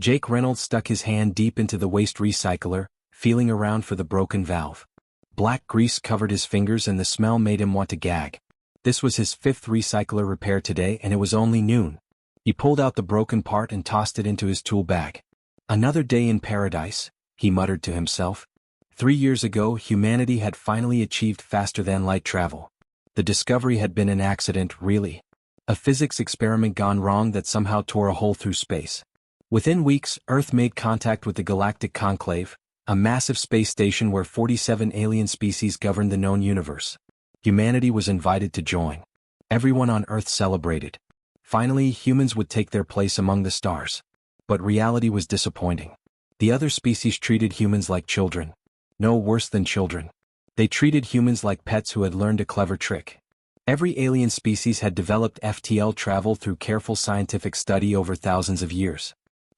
Jake Reynolds stuck his hand deep into the waste recycler, feeling around for the broken valve. Black grease covered his fingers and the smell made him want to gag. This was his 5th recycler repair today and it was only noon. He pulled out the broken part and tossed it into his tool bag. Another day in paradise, he muttered to himself. 3 years ago, humanity had finally achieved faster-than-light travel. The discovery had been an accident, really. A physics experiment gone wrong that somehow tore a hole through space. Within weeks, Earth made contact with the Galactic Conclave, a massive space station where 47 alien species governed the known universe. Humanity was invited to join. Everyone on Earth celebrated. Finally, humans would take their place among the stars. But reality was disappointing. The other species treated humans like children. No, worse than children. They treated humans like pets who had learned a clever trick. Every alien species had developed FTL travel through careful scientific study over thousands of years.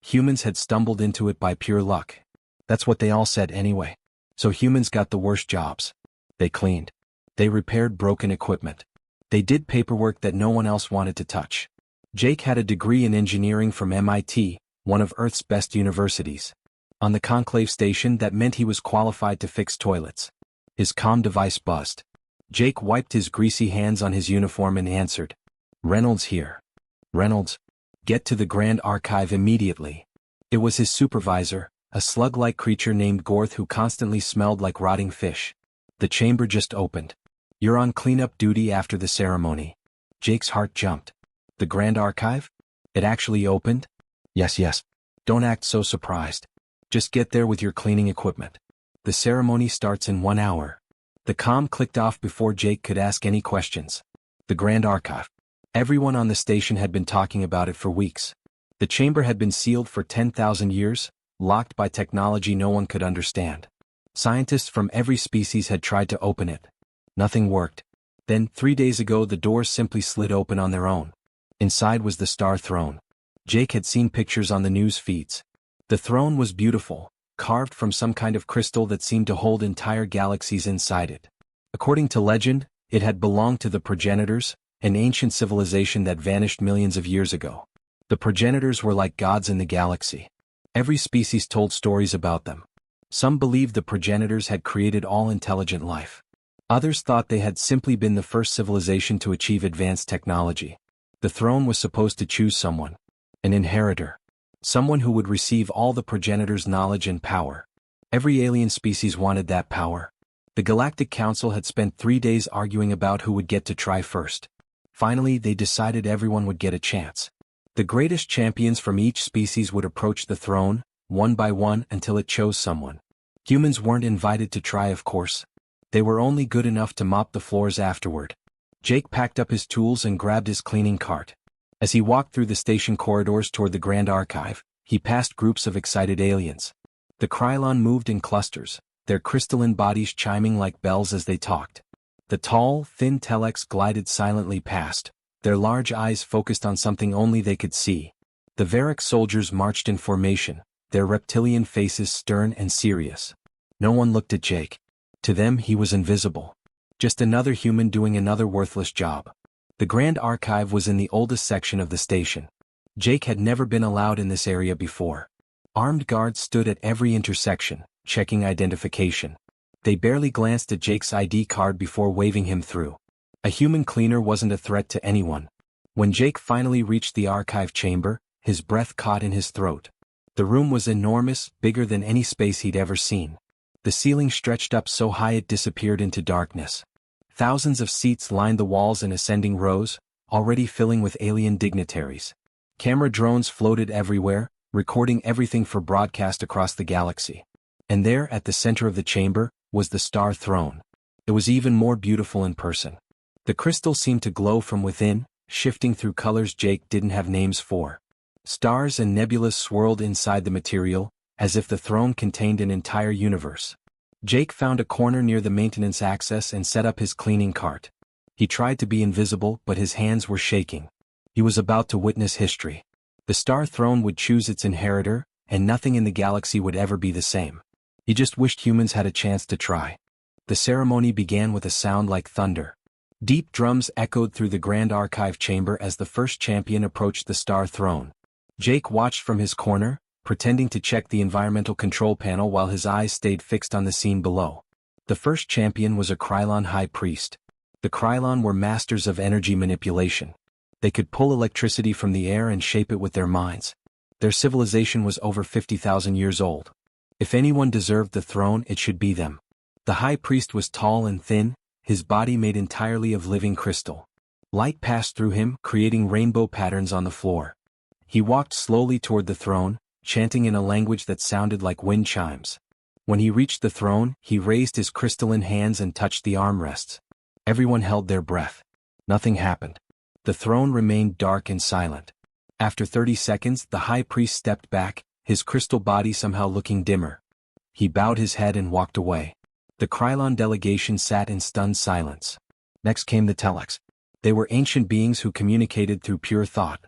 Humans had stumbled into it by pure luck. That's what they all said anyway. So humans got the worst jobs. They cleaned. They repaired broken equipment. They did paperwork that no one else wanted to touch. Jake had a degree in engineering from MIT, one of Earth's best universities. On the conclave station, that meant he was qualified to fix toilets. His comm device buzzed. Jake wiped his greasy hands on his uniform and answered. Reynolds here. Reynolds, get to the Grand Archive immediately. It was his supervisor, a slug-like creature named Gorth who constantly smelled like rotting fish. The chamber just opened. You're on cleanup duty after the ceremony. Jake's heart jumped. The Grand Archive? It actually opened? Yes. Don't act so surprised. Just get there with your cleaning equipment. The ceremony starts in 1 hour. The comm clicked off before Jake could ask any questions. The Grand Archive. Everyone on the station had been talking about it for weeks. The chamber had been sealed for 10,000 years, locked by technology no one could understand. Scientists from every species had tried to open it. Nothing worked. Then, 3 days ago, the doors simply slid open on their own. Inside was the Star Throne. Jake had seen pictures on the news feeds. The throne was beautiful, carved from some kind of crystal that seemed to hold entire galaxies inside it. According to legend, it had belonged to the progenitors, an ancient civilization that vanished millions of years ago. The progenitors were like gods in the galaxy. Every species told stories about them. Some believed the progenitors had created all intelligent life. Others thought they had simply been the first civilization to achieve advanced technology. The throne was supposed to choose someone. An inheritor. Someone who would receive all the progenitors' knowledge and power. Every alien species wanted that power. The Galactic Council had spent 3 days arguing about who would get to try first. Finally, they decided everyone would get a chance. The greatest champions from each species would approach the throne, one by one, until it chose someone. Humans weren't invited to try, of course. They were only good enough to mop the floors afterward. Jake packed up his tools and grabbed his cleaning cart. As he walked through the station corridors toward the Grand Archive, he passed groups of excited aliens. The Krylon moved in clusters, their crystalline bodies chiming like bells as they talked. The tall, thin Telex glided silently past, their large eyes focused on something only they could see. The Varric soldiers marched in formation, their reptilian faces stern and serious. No one looked at Jake. To them he was invisible. Just another human doing another worthless job. The Grand Archive was in the oldest section of the station. Jake had never been allowed in this area before. Armed guards stood at every intersection, checking identification. They barely glanced at Jake's ID card before waving him through. A human cleaner wasn't a threat to anyone. When Jake finally reached the archive chamber, his breath caught in his throat. The room was enormous, bigger than any space he'd ever seen. The ceiling stretched up so high it disappeared into darkness. Thousands of seats lined the walls in ascending rows, already filling with alien dignitaries. Camera drones floated everywhere, recording everything for broadcast across the galaxy. And there, at the center of the chamber, was the Star Throne. It was even more beautiful in person. The crystal seemed to glow from within, shifting through colors Jake didn't have names for. Stars and nebulas swirled inside the material, as if the throne contained an entire universe. Jake found a corner near the maintenance access and set up his cleaning cart. He tried to be invisible, but his hands were shaking. He was about to witness history. The Star Throne would choose its inheritor, and nothing in the galaxy would ever be the same. He just wished humans had a chance to try. The ceremony began with a sound like thunder. Deep drums echoed through the Grand Archive chamber as the first champion approached the Star Throne. Jake watched from his corner, pretending to check the environmental control panel while his eyes stayed fixed on the scene below. The first champion was a Krylon high priest. The Krylon were masters of energy manipulation. They could pull electricity from the air and shape it with their minds. Their civilization was over 50,000 years old. If anyone deserved the throne, it should be them. The high priest was tall and thin, his body made entirely of living crystal. Light passed through him, creating rainbow patterns on the floor. He walked slowly toward the throne, chanting in a language that sounded like wind chimes. When he reached the throne, he raised his crystalline hands and touched the armrests. Everyone held their breath. Nothing happened. The throne remained dark and silent. After 30 seconds, the high priest stepped back, his crystal body somehow looking dimmer. He bowed his head and walked away. The Krylon delegation sat in stunned silence. Next came the Telex. They were ancient beings who communicated through pure thought.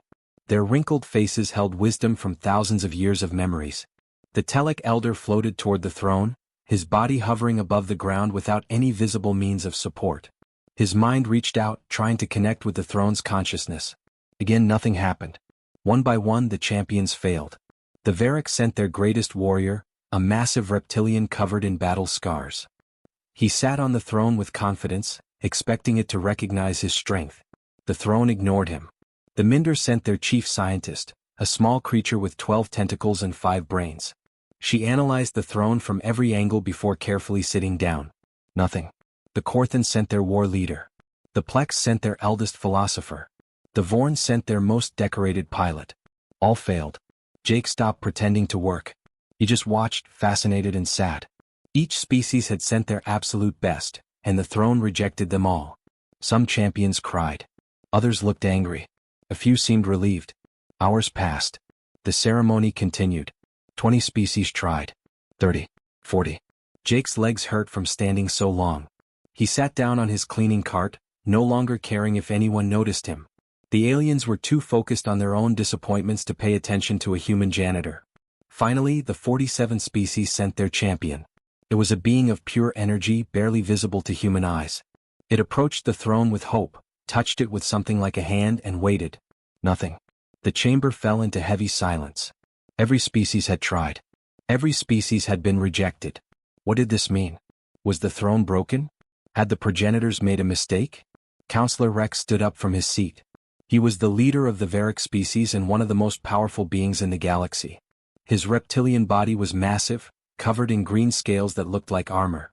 Their wrinkled faces held wisdom from thousands of years of memories. The Telek elder floated toward the throne, his body hovering above the ground without any visible means of support. His mind reached out, trying to connect with the throne's consciousness. Again, nothing happened. One by one, the champions failed. The Varric sent their greatest warrior, a massive reptilian covered in battle scars. He sat on the throne with confidence, expecting it to recognize his strength. The throne ignored him. The Minder sent their chief scientist, a small creature with 12 tentacles and 5 brains. She analyzed the throne from every angle before carefully sitting down. Nothing. The Korthon sent their war leader. The Plex sent their eldest philosopher. The Vorn sent their most decorated pilot. All failed. Jake stopped pretending to work. He just watched, fascinated and sad. Each species had sent their absolute best, and the throne rejected them all. Some champions cried. Others looked angry. A few seemed relieved. Hours passed. The ceremony continued. 20 species tried. 30. 40. Jake's legs hurt from standing so long. He sat down on his cleaning cart, no longer caring if anyone noticed him. The aliens were too focused on their own disappointments to pay attention to a human janitor. Finally, the 47 species sent their champion. It was a being of pure energy, barely visible to human eyes. It approached the throne with hope, touched it with something like a hand and waited. Nothing. The chamber fell into heavy silence. Every species had tried. Every species had been rejected. What did this mean? Was the throne broken? Had the progenitors made a mistake? Counselor Rex stood up from his seat. He was the leader of the Varric species and one of the most powerful beings in the galaxy. His reptilian body was massive, covered in green scales that looked like armor.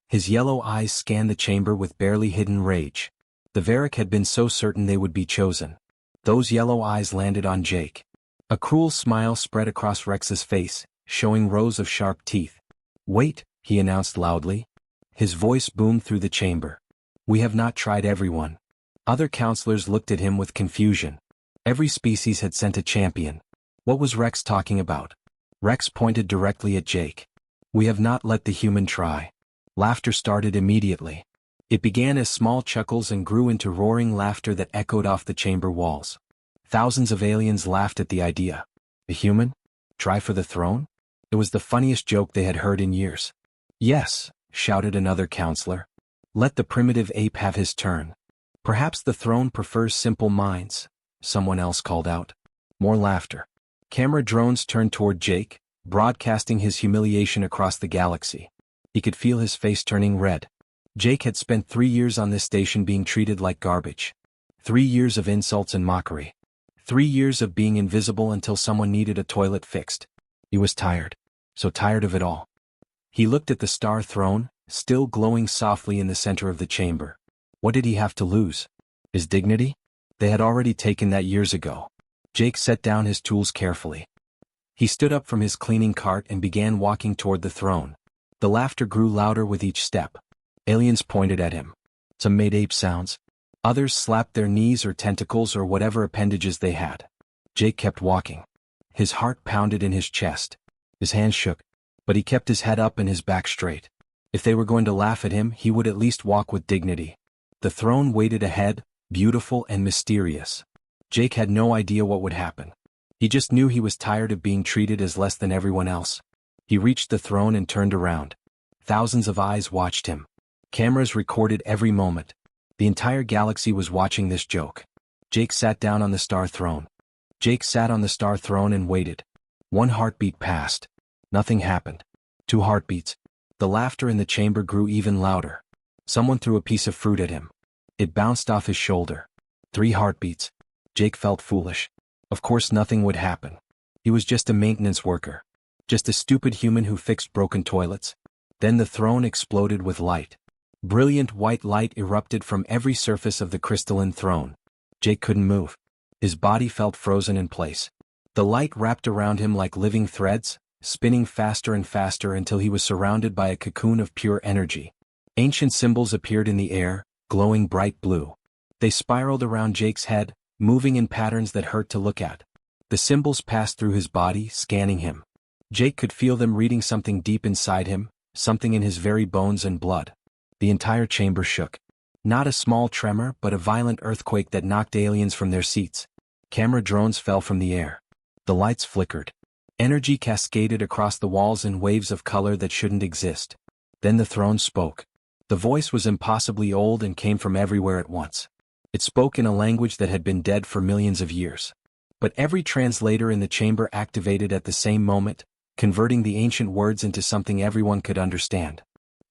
His yellow eyes scanned the chamber with barely hidden rage. The Varric had been so certain they would be chosen. Those yellow eyes landed on Jake. A cruel smile spread across Rex's face, showing rows of sharp teeth. "Wait," he announced loudly. His voice boomed through the chamber. "We have not tried everyone." Other counselors looked at him with confusion. Every species had sent a champion. What was Rex talking about? Rex pointed directly at Jake. "We have not let the human try." Laughter started immediately. It began as small chuckles and grew into roaring laughter that echoed off the chamber walls. Thousands of aliens laughed at the idea. A human? Try for the throne? It was the funniest joke they had heard in years. "Yes," shouted another counselor. "Let the primitive ape have his turn." "Perhaps the throne prefers simple minds," someone else called out. More laughter. Camera drones turned toward Jake, broadcasting his humiliation across the galaxy. He could feel his face turning red. Jake had spent 3 years on this station being treated like garbage. 3 years of insults and mockery. 3 years of being invisible until someone needed a toilet fixed. He was tired. So tired of it all. He looked at the star throne, still glowing softly in the center of the chamber. What did he have to lose? His dignity? They had already taken that years ago. Jake set down his tools carefully. He stood up from his cleaning cart and began walking toward the throne. The laughter grew louder with each step. Aliens pointed at him. Some made ape sounds. Others slapped their knees or tentacles or whatever appendages they had. Jake kept walking. His heart pounded in his chest. His hands shook, but he kept his head up and his back straight. If they were going to laugh at him, he would at least walk with dignity. The throne waited ahead, beautiful and mysterious. Jake had no idea what would happen. He just knew he was tired of being treated as less than everyone else. He reached the throne and turned around. Thousands of eyes watched him. Cameras recorded every moment. The entire galaxy was watching this joke. Jake sat down on the star throne. Jake sat on the star throne and waited. 1 heartbeat passed. Nothing happened. 2 heartbeats. The laughter in the chamber grew even louder. Someone threw a piece of fruit at him. It bounced off his shoulder. 3 heartbeats. Jake felt foolish. Of course nothing would happen. He was just a maintenance worker. Just a stupid human who fixed broken toilets. Then the throne exploded with light. Brilliant white light erupted from every surface of the crystalline throne. Jake couldn't move. His body felt frozen in place. The light wrapped around him like living threads, spinning faster and faster until he was surrounded by a cocoon of pure energy. Ancient symbols appeared in the air, glowing bright blue. They spiraled around Jake's head, moving in patterns that hurt to look at. The symbols passed through his body, scanning him. Jake could feel them reading something deep inside him, something in his very bones and blood. The entire chamber shook. Not a small tremor, but a violent earthquake that knocked aliens from their seats. Camera drones fell from the air. The lights flickered. Energy cascaded across the walls in waves of color that shouldn't exist. Then the throne spoke. The voice was impossibly old and came from everywhere at once. It spoke in a language that had been dead for millions of years. But every translator in the chamber activated at the same moment, converting the ancient words into something everyone could understand.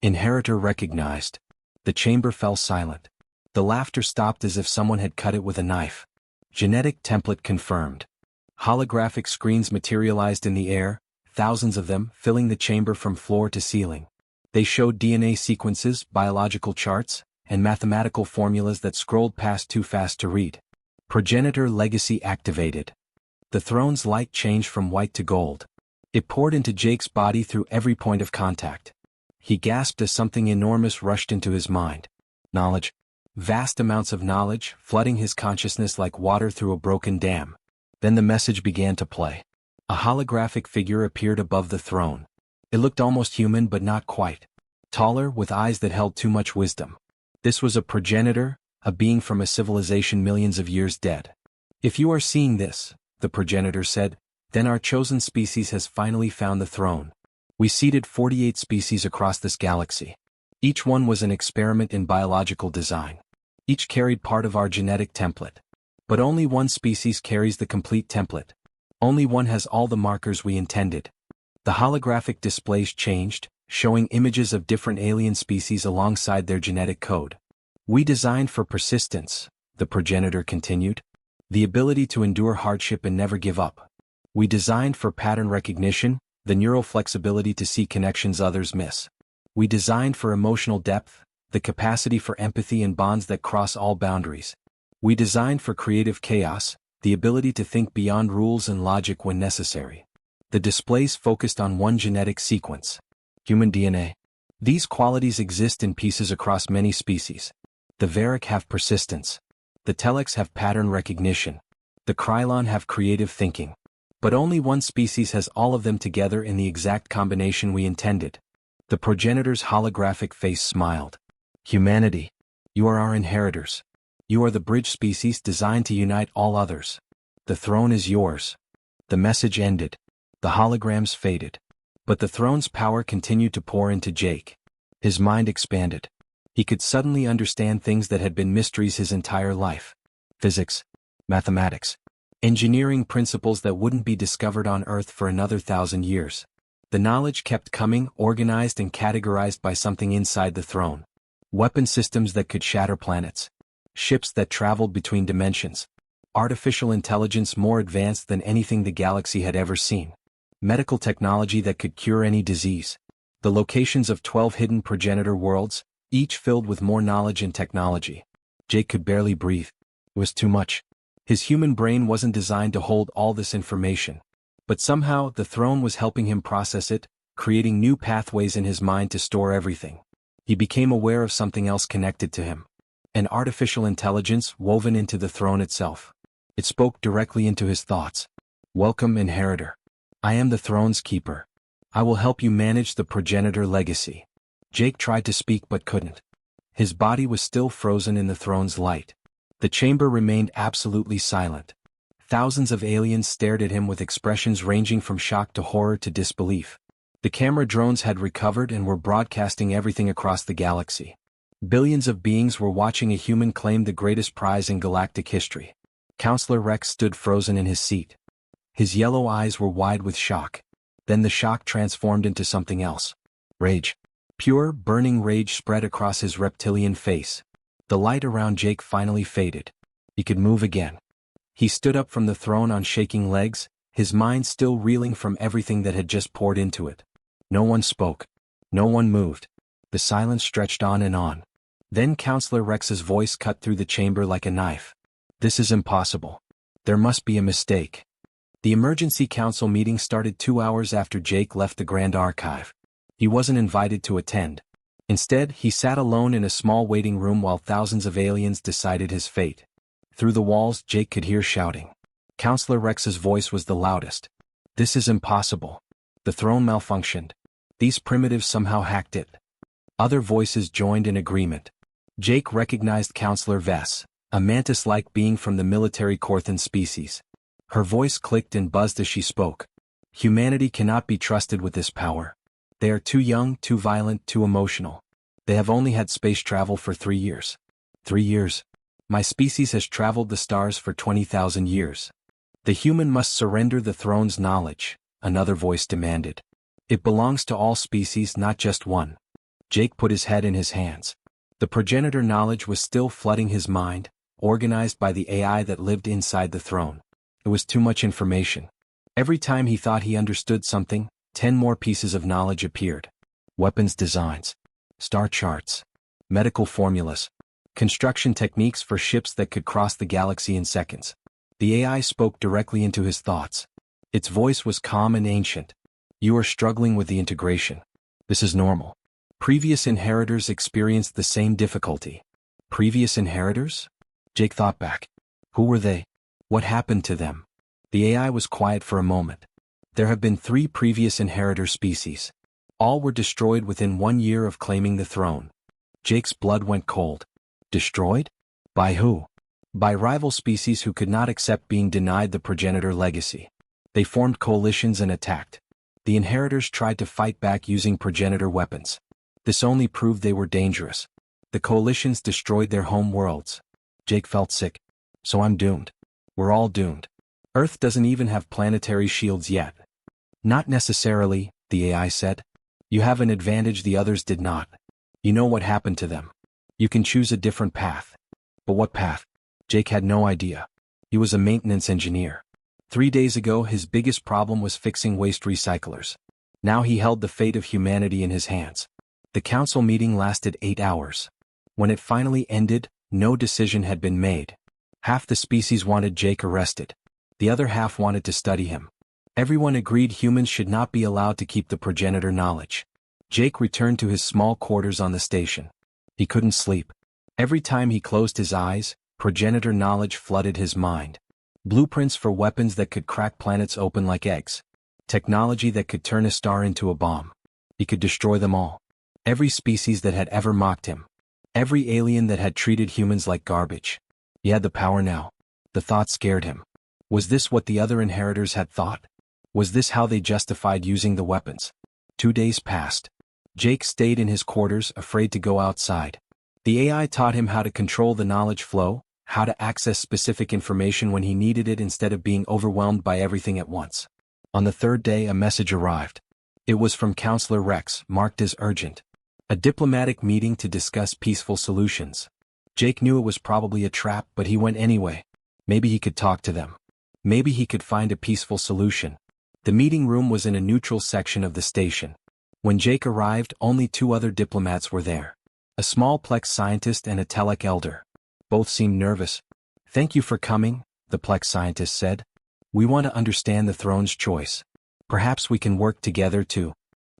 Inheritor recognized. The chamber fell silent. The laughter stopped as if someone had cut it with a knife. Genetic template confirmed. Holographic screens materialized in the air, thousands of them, filling the chamber from floor to ceiling. They showed DNA sequences, biological charts, and mathematical formulas that scrolled past too fast to read. Progenitor legacy activated. The throne's light changed from white to gold. It poured into Jake's body through every point of contact. He gasped as something enormous rushed into his mind. Knowledge. Vast amounts of knowledge, flooding his consciousness like water through a broken dam. Then the message began to play. A holographic figure appeared above the throne. It looked almost human but not quite. Taller, with eyes that held too much wisdom. This was a progenitor, a being from a civilization millions of years dead. If you are seeing this, the progenitor said, then our chosen species has finally found the throne. We seeded 48 species across this galaxy. Each one was an experiment in biological design. Each carried part of our genetic template. But only one species carries the complete template. Only one has all the markers we intended. The holographic displays changed, showing images of different alien species alongside their genetic code. We designed for persistence, the progenitor continued. The ability to endure hardship and never give up. We designed for pattern recognition, the neural flexibility to see connections others miss. We designed for emotional depth, the capacity for empathy and bonds that cross all boundaries. We designed for creative chaos, the ability to think beyond rules and logic when necessary. The displays focused on one genetic sequence. Human DNA. These qualities exist in pieces across many species. The Varick have persistence. The Telex have pattern recognition. The Krylon have creative thinking. But only one species has all of them together in the exact combination we intended. The progenitor's holographic face smiled. Humanity. You are our inheritors. You are the bridge species designed to unite all others. The throne is yours. The message ended. The holograms faded. But the throne's power continued to pour into Jake. His mind expanded. He could suddenly understand things that had been mysteries his entire life. Physics, mathematics, engineering principles that wouldn't be discovered on Earth for another 1,000 years. The knowledge kept coming, organized and categorized by something inside the throne. Weapon systems that could shatter planets. Ships that traveled between dimensions. Artificial intelligence more advanced than anything the galaxy had ever seen. Medical technology that could cure any disease. The locations of 12 hidden progenitor worlds, each filled with more knowledge and technology. Jake could barely breathe. It was too much. His human brain wasn't designed to hold all this information. But somehow, the throne was helping him process it, creating new pathways in his mind to store everything. He became aware of something else connected to him. An artificial intelligence woven into the throne itself. It spoke directly into his thoughts. Welcome, inheritor. I am the throne's keeper. I will help you manage the progenitor legacy. Jake tried to speak but couldn't. His body was still frozen in the throne's light. The chamber remained absolutely silent. Thousands of aliens stared at him with expressions ranging from shock to horror to disbelief. The camera drones had recovered and were broadcasting everything across the galaxy. Billions of beings were watching a human claim the greatest prize in galactic history. Counselor Rex stood frozen in his seat. His yellow eyes were wide with shock. Then the shock transformed into something else. Rage. Pure, burning rage spread across his reptilian face. The light around Jake finally faded. He could move again. He stood up from the throne on shaking legs, his mind still reeling from everything that had just poured into it. No one spoke. No one moved. The silence stretched on and on. Then Counselor Rex's voice cut through the chamber like a knife. This is impossible. There must be a mistake. The emergency council meeting started 2 hours after Jake left the Grand Archive. He wasn't invited to attend. Instead, he sat alone in a small waiting room while thousands of aliens decided his fate. Through the walls, Jake could hear shouting. Counselor Rex's voice was the loudest. This is impossible. The throne malfunctioned. These primitives somehow hacked it. Other voices joined in agreement. Jake recognized Counselor Vess, a mantis-like being from the military Corthan species. Her voice clicked and buzzed as she spoke. Humanity cannot be trusted with this power. They are too young, too violent, too emotional. They have only had space travel for 3 years. 3 years. My species has traveled the stars for 20,000 years. The human must surrender the throne's knowledge, another voice demanded. It belongs to all species, not just one. Jake put his head in his hands. The progenitor knowledge was still flooding his mind, organized by the AI that lived inside the throne. It was too much information. Every time he thought he understood something, 10 more pieces of knowledge appeared. Weapons designs, star charts, medical formulas, construction techniques for ships that could cross the galaxy in seconds. The AI spoke directly into his thoughts. Its voice was calm and ancient. You are struggling with the integration. This is normal. Previous inheritors experienced the same difficulty. Previous inheritors? Jake thought back. Who were they? What happened to them? The AI was quiet for a moment. There have been 3 previous inheritor species. All were destroyed within 1 year of claiming the throne. Jake's blood went cold. Destroyed? By who? By rival species who could not accept being denied the progenitor legacy. They formed coalitions and attacked. The inheritors tried to fight back using progenitor weapons. This only proved they were dangerous. The coalitions destroyed their home worlds. Jake felt sick. So I'm doomed. We're all doomed. Earth doesn't even have planetary shields yet. Not necessarily, the AI said. You have an advantage the others did not. You know what happened to them. You can choose a different path. But what path? Jake had no idea. He was a maintenance engineer. 3 days ago, his biggest problem was fixing waste recyclers. Now he held the fate of humanity in his hands. The council meeting lasted 8 hours. When it finally ended, no decision had been made. Half the species wanted Jake arrested. The other half wanted to study him. Everyone agreed humans should not be allowed to keep the progenitor knowledge. Jake returned to his small quarters on the station. He couldn't sleep. Every time he closed his eyes, progenitor knowledge flooded his mind. Blueprints for weapons that could crack planets open like eggs. Technology that could turn a star into a bomb. He could destroy them all. Every species that had ever mocked him. Every alien that had treated humans like garbage. He had the power now. The thought scared him. Was this what the other inheritors had thought? Was this how they justified using the weapons? 2 days passed. Jake stayed in his quarters, afraid to go outside. The AI taught him how to control the knowledge flow, how to access specific information when he needed it instead of being overwhelmed by everything at once. On the 3rd day, a message arrived. It was from Counselor Rex, marked as urgent. A diplomatic meeting to discuss peaceful solutions. Jake knew it was probably a trap, but he went anyway. Maybe he could talk to them. Maybe he could find a peaceful solution. The meeting room was in a neutral section of the station. When Jake arrived, only 2 other diplomats were there. A small Plex scientist and a Telek elder. Both seemed nervous. Thank you for coming, the Plex scientist said. We want to understand the throne's choice. Perhaps we can work together too.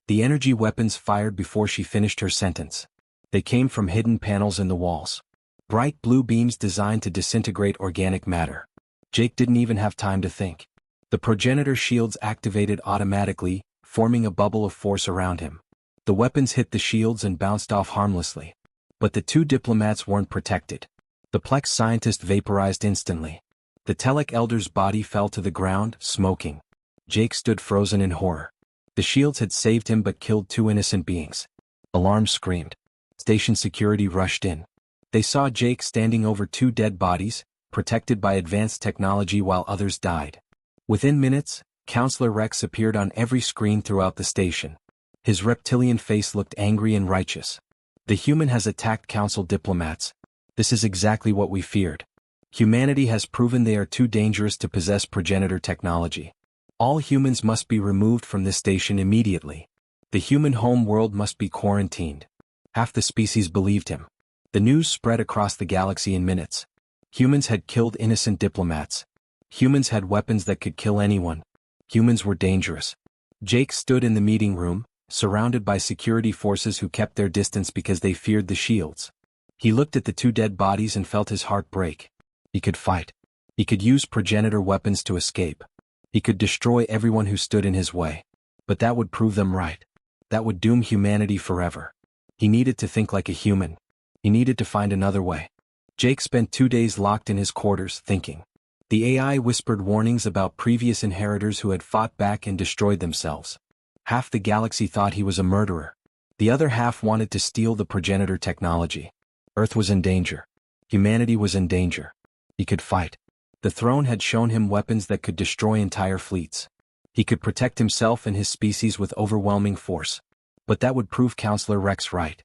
The energy weapons fired before she finished her sentence. They came from hidden panels in the walls. Bright blue beams designed to disintegrate organic matter. Jake didn't even have time to think. The progenitor shields activated automatically, forming a bubble of force around him. The weapons hit the shields and bounced off harmlessly. But the 2 diplomats weren't protected. The Plex scientist vaporized instantly. The Telek elder's body fell to the ground, smoking. Jake stood frozen in horror. The shields had saved him but killed 2 innocent beings. Alarms screamed. Station security rushed in. They saw Jake standing over 2 dead bodies, protected by advanced technology while others died. Within minutes, Counselor Rex appeared on every screen throughout the station. His reptilian face looked angry and righteous. The human has attacked council diplomats. This is exactly what we feared. Humanity has proven they are too dangerous to possess progenitor technology. All humans must be removed from this station immediately. The human home world must be quarantined. Half the species believed him. The news spread across the galaxy in minutes. Humans had killed innocent diplomats. Humans had weapons that could kill anyone. Humans were dangerous. Jake stood in the meeting room, surrounded by security forces who kept their distance because they feared the shields. He looked at the two dead bodies and felt his heart break. He could fight. He could use progenitor weapons to escape. He could destroy everyone who stood in his way. But that would prove them right. That would doom humanity forever. He needed to think like a human. He needed to find another way. Jake spent 2 days locked in his quarters, thinking. The AI whispered warnings about previous inheritors who had fought back and destroyed themselves. Half the galaxy thought he was a murderer. The other half wanted to steal the progenitor technology. Earth was in danger. Humanity was in danger. He could fight. The throne had shown him weapons that could destroy entire fleets. He could protect himself and his species with overwhelming force. But that would prove Counselor Rex right.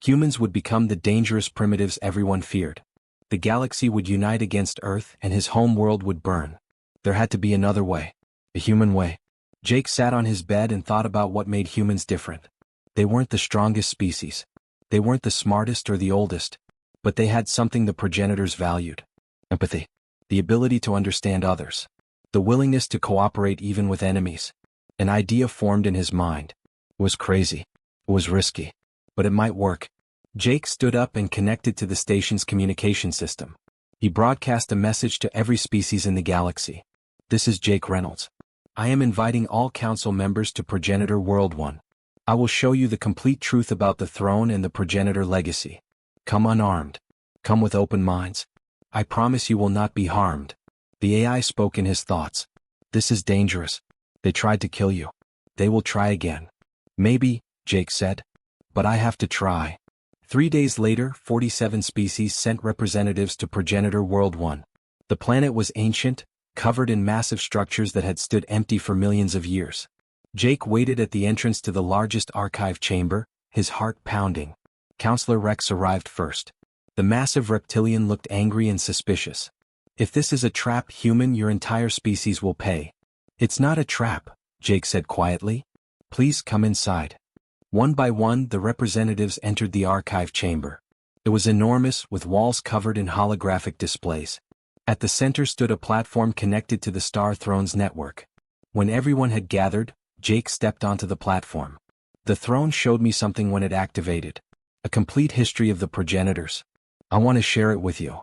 Humans would become the dangerous primitives everyone feared. The galaxy would unite against Earth and his home world would burn. There had to be another way. A human way. Jake sat on his bed and thought about what made humans different. They weren't the strongest species. They weren't the smartest or the oldest. But they had something the progenitors valued. Empathy. The ability to understand others. The willingness to cooperate even with enemies. An idea formed in his mind. It was crazy. It was risky. But it might work. Jake stood up and connected to the station's communication system. He broadcast a message to every species in the galaxy. This is Jake Reynolds. I am inviting all council members to Progenitor World 1. I will show you the complete truth about the throne and the progenitor legacy. Come unarmed. Come with open minds. I promise you will not be harmed. The AI spoke in his thoughts. This is dangerous. They tried to kill you. They will try again. Maybe, Jake said. But I have to try. 3 days later, 47 species sent representatives to Progenitor World 1. The planet was ancient, covered in massive structures that had stood empty for millions of years. Jake waited at the entrance to the largest archive chamber, his heart pounding. Counselor Rex arrived first. The massive reptilian looked angry and suspicious. If this is a trap, human, your entire species will pay. It's not a trap, Jake said quietly. Please come inside. One by one, the representatives entered the archive chamber. It was enormous, with walls covered in holographic displays. At the center stood a platform connected to the Star Throne's network. When everyone had gathered, Jake stepped onto the platform. The throne showed me something when it activated. A complete history of the progenitors. I want to share it with you.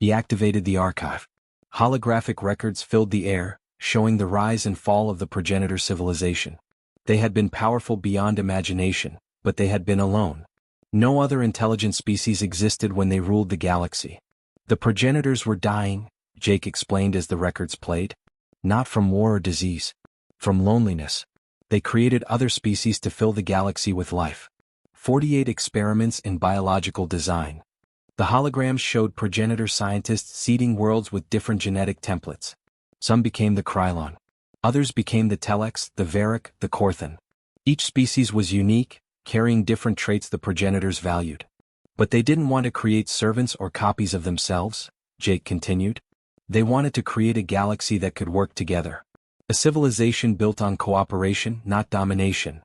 He activated the archive. Holographic records filled the air, showing the rise and fall of the progenitor civilization. They had been powerful beyond imagination, but they had been alone. No other intelligent species existed when they ruled the galaxy. The progenitors were dying, Jake explained as the records played. Not from war or disease. From loneliness. They created other species to fill the galaxy with life. 48 experiments in biological design. The holograms showed progenitor scientists seeding worlds with different genetic templates. Some became the Krylon. Others became the Telex, the Varric, the Korthan. Each species was unique, carrying different traits the progenitors valued. But they didn't want to create servants or copies of themselves, Jake continued. They wanted to create a galaxy that could work together. A civilization built on cooperation, not domination.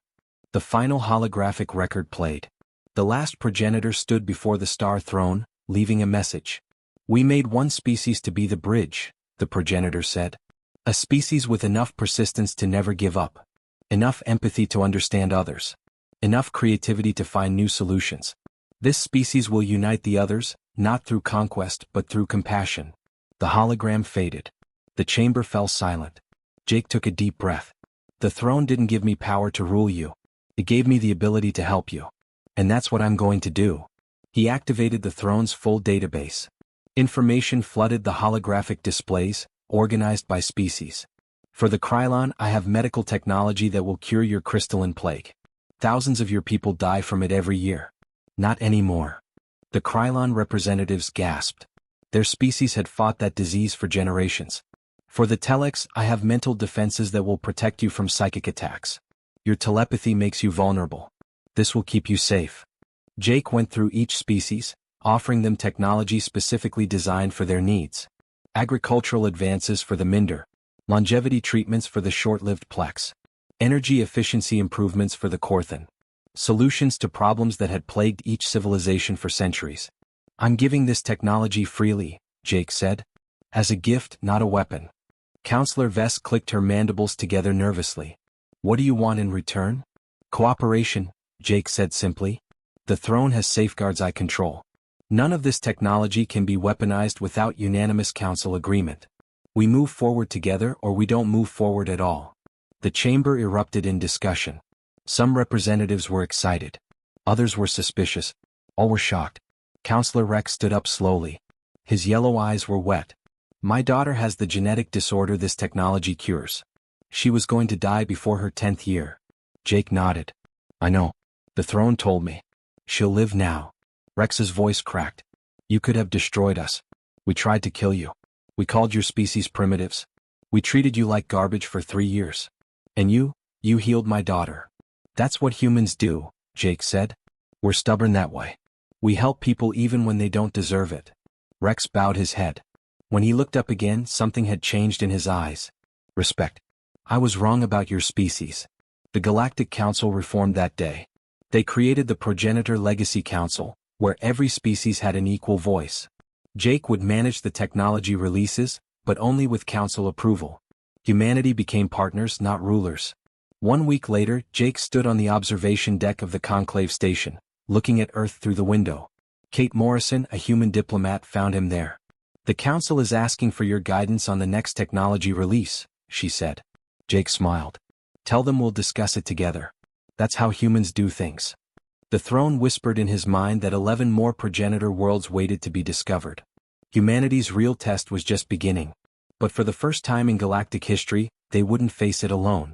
The final holographic record played. The last progenitor stood before the Star Throne, leaving a message. We made one species to be the bridge, the progenitor said. A species with enough persistence to never give up. Enough empathy to understand others. Enough creativity to find new solutions. This species will unite the others, not through conquest but through compassion. The hologram faded. The chamber fell silent. Jake took a deep breath. The throne didn't give me power to rule you. It gave me the ability to help you. And that's what I'm going to do. He activated the throne's full database. Information flooded the holographic displays, organized by species. For the Krylon, I have medical technology that will cure your crystalline plague. Thousands of your people die from it every year. Not anymore. The Krylon representatives gasped. Their species had fought that disease for generations. For the telex, I have mental defenses that will protect you from psychic attacks. Your telepathy makes you vulnerable. This will keep you safe. Jake went through each species, offering them technology specifically designed for their needs. Agricultural advances for the Minder. Longevity treatments for the short-lived Plex. Energy efficiency improvements for the Korthan. Solutions to problems that had plagued each civilization for centuries. I'm giving this technology freely, Jake said. As a gift, not a weapon. Counselor Vess clicked her mandibles together nervously. What do you want in return? Cooperation, Jake said simply. The throne has safeguards I control. None of this technology can be weaponized without unanimous council agreement. We move forward together or we don't move forward at all. The chamber erupted in discussion. Some representatives were excited. Others were suspicious. All were shocked. Counselor Rex stood up slowly. His yellow eyes were wet. My daughter has the genetic disorder this technology cures. She was going to die before her 10th year. Jake nodded. I know. The throne told me. She'll live now. Rex's voice cracked. You could have destroyed us. We tried to kill you. We called your species primitives. We treated you like garbage for 3 years. And you healed my daughter. That's what humans do, Jake said. We're stubborn that way. We help people even when they don't deserve it. Rex bowed his head. When he looked up again, something had changed in his eyes. Respect. I was wrong about your species. The Galactic Council reformed that day. They created the Progenitor Legacy Council, where every species had an equal voice. Jake would manage the technology releases, but only with council approval. Humanity became partners, not rulers. 1 week later, Jake stood on the observation deck of the Conclave Station, looking at Earth through the window. Kate Morrison, a human diplomat, found him there. The council is asking for your guidance on the next technology release, she said. Jake smiled. Tell them we'll discuss it together. That's how humans do things. The throne whispered in his mind that 11 more progenitor worlds waited to be discovered. Humanity's real test was just beginning. But for the first time in galactic history, they wouldn't face it alone.